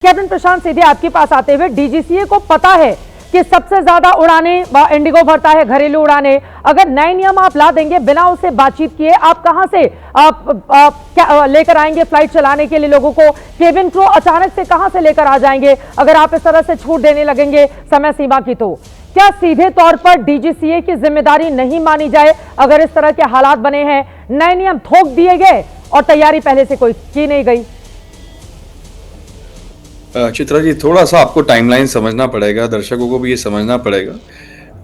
Captain प्रशांत सीधे आपके पास आते हुए, डीजीसीए को पता है कि सबसे ज्यादा उड़ाने इंडिगो भरता है, घरेलू उड़ाने। अगर नए नियम आप ला देंगे बिना उससे बातचीत किए, आप कहां से लेकर आएंगे फ्लाइट चलाने के लिए लोगों को? केबिन क्रू अचानक से कहां से लेकर आ जाएंगे अगर आप इस तरह से छूट देने लगेंगे समय सीमा की? तो क्या सीधे तौर पर डीजीसीए की जिम्मेदारी नहीं मानी जाए अगर इस तरह के हालात बने हैं, नए नियम थोक दिए गए और तैयारी पहले से कोई की नहीं गई? चित्रा जी, थोड़ा सा आपको टाइमलाइन समझना पड़ेगा, दर्शकों को भी ये समझना पड़ेगा।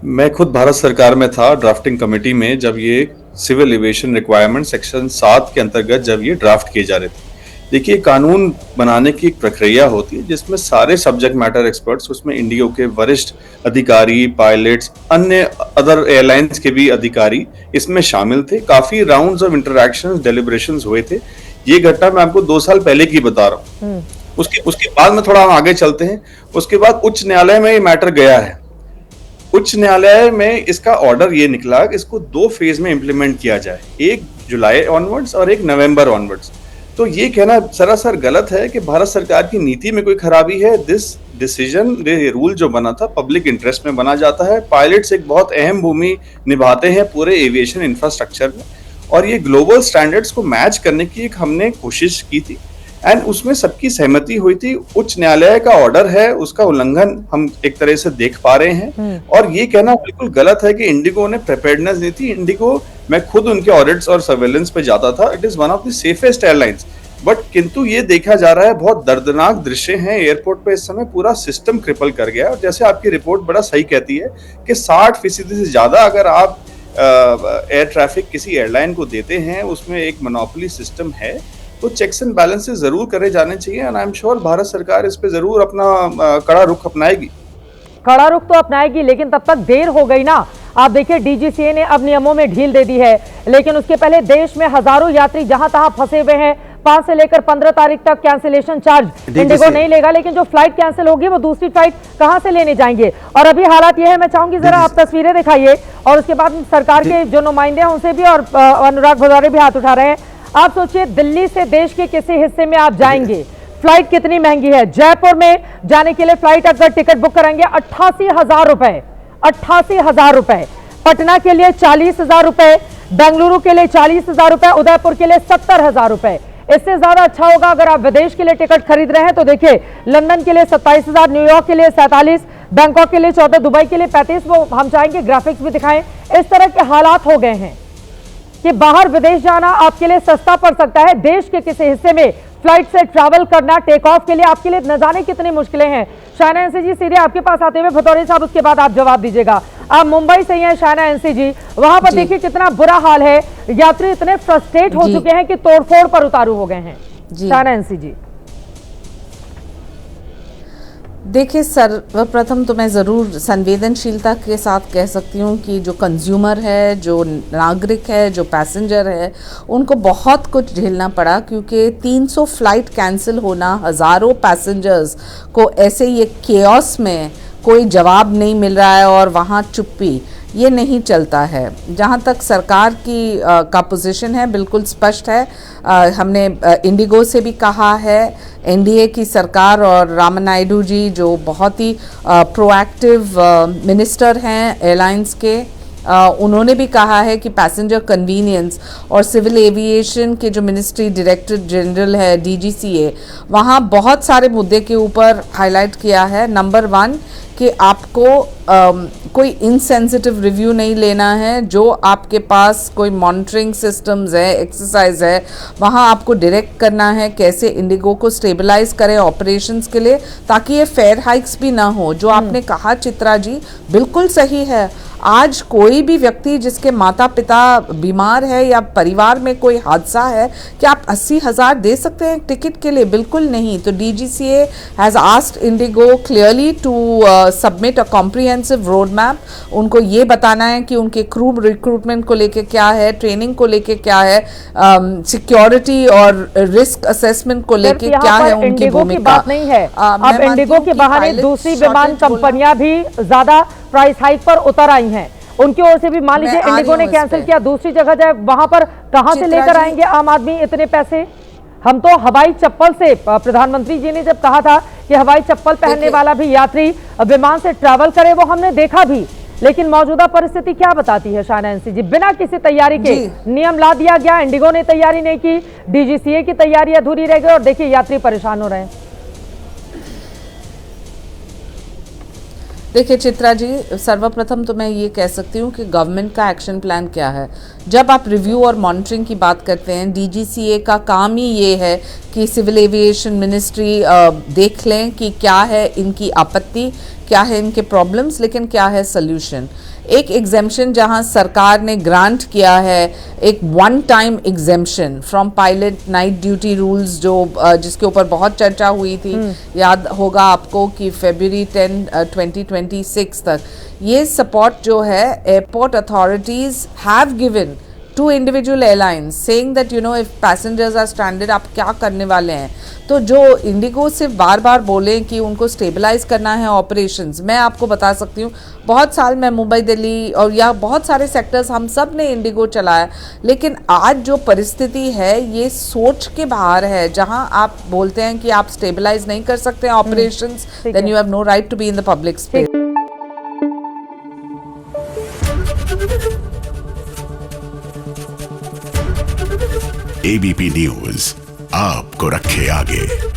मैं खुद भारत सरकार में था ड्राफ्टिंग कमेटी में, जब ये सिविल एविएशन रिक्वायरमेंट सेक्शन 7 के अंतर्गत जब ये ड्राफ्ट किए जा रहे थे। देखिए, कानून बनाने की एक प्रक्रिया होती है जिसमें सारे सब्जेक्ट मैटर एक्सपर्ट्स, उसमें इंडिगो के वरिष्ठ अधिकारी, पायलट्स, अन्य अदर एयरलाइंस के भी अधिकारी इसमें शामिल थे। काफी राउंड्स ऑफ इंटरैक्शंस, डेलिब्रेशंस हुए थे। ये घटना मैं आपको 2 साल पहले की बता रहा हूँ। उसके बाद में थोड़ा हम आगे चलते हैं। उसके बाद उच्च न्यायालय में ये मैटर गया है। उच्च न्यायालय में इसका ऑर्डर ये निकला कि इसको 2 फेज में इंप्लीमेंट किया जाए, 1 जुलाई ऑनवर्ड्स और 1 नवंबर ऑनवर्ड्स। तो ये कहना सरासर गलत है कि भारत सरकार की नीति में कोई खराबी है। दिस डिसीजन, ये रूल जो बना था पब्लिक इंटरेस्ट में बना जाता है। पायलट्स एक बहुत अहम भूमि निभाते हैं पूरे एविएशन इंफ्रास्ट्रक्चर में, और ये ग्लोबल स्टैंडर्ड्स को मैच करने की एक हमने कोशिश की थी एंड उसमें सबकी सहमति हुई थी। उच्च न्यायालय का ऑर्डर है, उसका उल्लंघन हम एक तरह से देख पा रहे हैं। और ये कहना बिल्कुल गलत है कि इंडिगो ने प्रिपेयर्डनेस दी थी। इंडिगो, मैं खुद उनके ऑडिट्स और सर्वेलेंस पे जाता था। It is one of the safest airlines. But किंतु ये देखा जा रहा है, बहुत दर्दनाक दृश्य हैं एयरपोर्ट पे इस समय। पूरा सिस्टम क्रिपल कर गया। और जैसे आपकी रिपोर्ट बड़ा सही कहती है कि 60% से ज्यादा अगर आप एयर ट्रैफिक किसी एयरलाइन को देते हैं, उसमें एक मोनोपोली सिस्टम है, तो चेक्स एंड बैलेंसेस जरूर करे जाने चाहिए। And I am sure Bharat सरकार इस पे जरूर अपना कड़ा रुख अपनाएगी। कड़ा रुख तो अपनाएगी, लेकिन तब तक देर हो गई ना। आप देखिए, डीजीसीए ने अब नियमों में ढील दे दी है, लेकिन उसके पहले देश में हजारों यात्री जहां तहां फंसे हुए हैं। 5 से लेकर 15 तारीख तक कैंसिलेशन चार्ज इंडिगो नहीं लेगा, लेकिन जो फ्लाइट कैंसिल होगी वो दूसरी फ्लाइट कहां से लेने जाएंगे? और अभी हालात ये है, मैं चाहूंगी जरा आप तस्वीरें दिखाइए, और उसके बाद सरकार के जो नुमाइंदे हैं उनसे भी, और अनुराग भदौरे भी हाथ उठा रहे हैं। आप सोचिए, दिल्ली से देश के किसी हिस्से में आप जाएंगे, फ्लाइट कितनी महंगी है। जयपुर में जाने के लिए फ्लाइट अगर टिकट बुक कराएंगे 88,000 रुपए, 88,000 रुपए। पटना के लिए 40,000 रुपए, बेंगलुरु के लिए 40,000 रुपए, उदयपुर के लिए 70,000 रुपए। इससे ज्यादा अच्छा होगा अगर आप विदेश के लिए टिकट खरीद रहे हैं तो देखिए, लंदन के लिए 27,000, न्यूयॉर्क के लिए 47, बैंकॉक के लिए 14, दुबई के लिए 35। वो हम चाहेंगे ग्राफिक्स भी दिखाएं। इस तरह के हालात हो गए हैं कि बाहर विदेश जाना आपके लिए सस्ता पड़ सकता है। देश के किसी हिस्से में फ्लाइट से ट्रैवल करना, टेक ऑफ के लिए आपके लिए न जाने कितनी मुश्किलें हैं। शायना एनसी जी, सीधे आपके पास आते हुए भदौरे साहब, उसके बाद आप जवाब दीजिएगा। आप मुंबई से ही हैं शायना एनसी जी, वहां पर देखिए कितना बुरा हाल है। यात्री इतने फ्रस्ट्रेट हो चुके हैं कि तोड़फोड़ पर उतारू हो गए हैं। शायना एनसी जी, देखिए, सर्वप्रथम तो मैं ज़रूर संवेदनशीलता के साथ कह सकती हूँ कि जो कंज्यूमर है, जो नागरिक है, जो पैसेंजर है, उनको बहुत कुछ झेलना पड़ा, क्योंकि 300 फ्लाइट कैंसिल होना, हज़ारों पैसेंजर्स को ऐसे ये केओस में कोई जवाब नहीं मिल रहा है और वहाँ चुप्पी, ये नहीं चलता है। जहाँ तक सरकार की का पोजीशन है, बिल्कुल स्पष्ट है। हमने इंडिगो से भी कहा है, एनडीए की सरकार और रामानायडू जी जो बहुत ही प्रोएक्टिव मिनिस्टर हैं एयरलाइंस के, उन्होंने भी कहा है कि पैसेंजर कन्वीनियंस और सिविल एविएशन के जो मिनिस्ट्री डायरेक्टर जनरल है डीजीसीए, वहाँ बहुत सारे मुद्दे के ऊपर हाईलाइट किया है। नंबर 1 कि आपको कोई इनसेंसिटिव रिव्यू नहीं लेना है। जो आपके पास कोई मॉनिटरिंग सिस्टम्स है, एक्सरसाइज है, वहाँ आपको डायरेक्ट करना है कैसे इंडिगो को स्टेबलाइज करें ऑपरेशंस के लिए, ताकि ये फेयर हाइक्स भी ना हो। जो आपने कहा चित्रा जी, बिल्कुल सही है। आज कोई भी व्यक्ति जिसके माता पिता बीमार है या परिवार में कोई हादसा है, क्या आप 80,000 दे सकते हैं टिकट के लिए? बिल्कुल नहीं। तो DGCA has asked IndiGo clearly to submit a comprehensive road map. उनको ये बताना है कि उनके क्रू रिक्रूटमेंट को लेके क्या है, ट्रेनिंग को लेके क्या है, सिक्योरिटी और रिस्क असेसमेंट को लेके क्या है उनकी भूमिका। बात नहीं है, अब इंडिगो के बहाने दूसरी विमान कंपनियां भी ज्यादा प्राइस हाइक पर उतर आई हैं। उनकी ओर से भी मान लीजिए इंडिगो ने कैंसिल किया, दूसरी जगह जाए, वहां पर कहां से लेकर आएंगे आम आदमी इतने पैसे? हम तो हवाई चप्पल से, प्रधानमंत्री जी ने जब कहा था कि हवाई चप्पल पहनने वाला भी यात्री विमान से ट्रैवल करे, वो हमने देखा भी। लेकिन मौजूदा परिस्थिति क्या बताती है शाहनैंसी जी? बिना किसी तैयारी के नियम ला दिया गया, इंडिगो ने तैयारी नहीं की, डीजीसीए की तैयारी अधूरी रह गई और देखिए यात्री परेशान हो रहे हैं। देखिए चित्रा जी, सर्वप्रथम तो मैं ये कह सकती हूँ कि गवर्नमेंट का एक्शन प्लान क्या है। जब आप रिव्यू और मॉनिटरिंग की बात करते हैं, डीजीसीए का काम ही ये है कि सिविल एविएशन मिनिस्ट्री देख लें कि क्या है इनकी आपत्ति, क्या है इनके प्रॉब्लम्स, लेकिन क्या है सल्यूशन। एक एग्जेम्पशन जहां सरकार ने ग्रांट किया है, एक one time exemption from pilot night duty rules, जो जिसके ऊपर बहुत चर्चा हुई थी, याद होगा आपको कि February 10, 2026 तक ये सपोर्ट जो है airport authorities have given to individual airlines saying that you know if passengers are stranded, आप क्या करने वाले हैं। तो जो इंडिगो सिर्फ बार बार बोले कि उनको स्टेबलाइज करना है ऑपरेशंस, मैं आपको बता सकती हूँ बहुत साल मैं मुंबई दिल्ली और या बहुत सारे सेक्टर्स हम सब ने इंडिगो चलाया, लेकिन आज जो परिस्थिति है ये सोच के बाहर है। जहां आप बोलते हैं कि आप स्टेबलाइज नहीं कर सकते operations, then you have no right to be in the public space. ABP news आपको रखे आगे।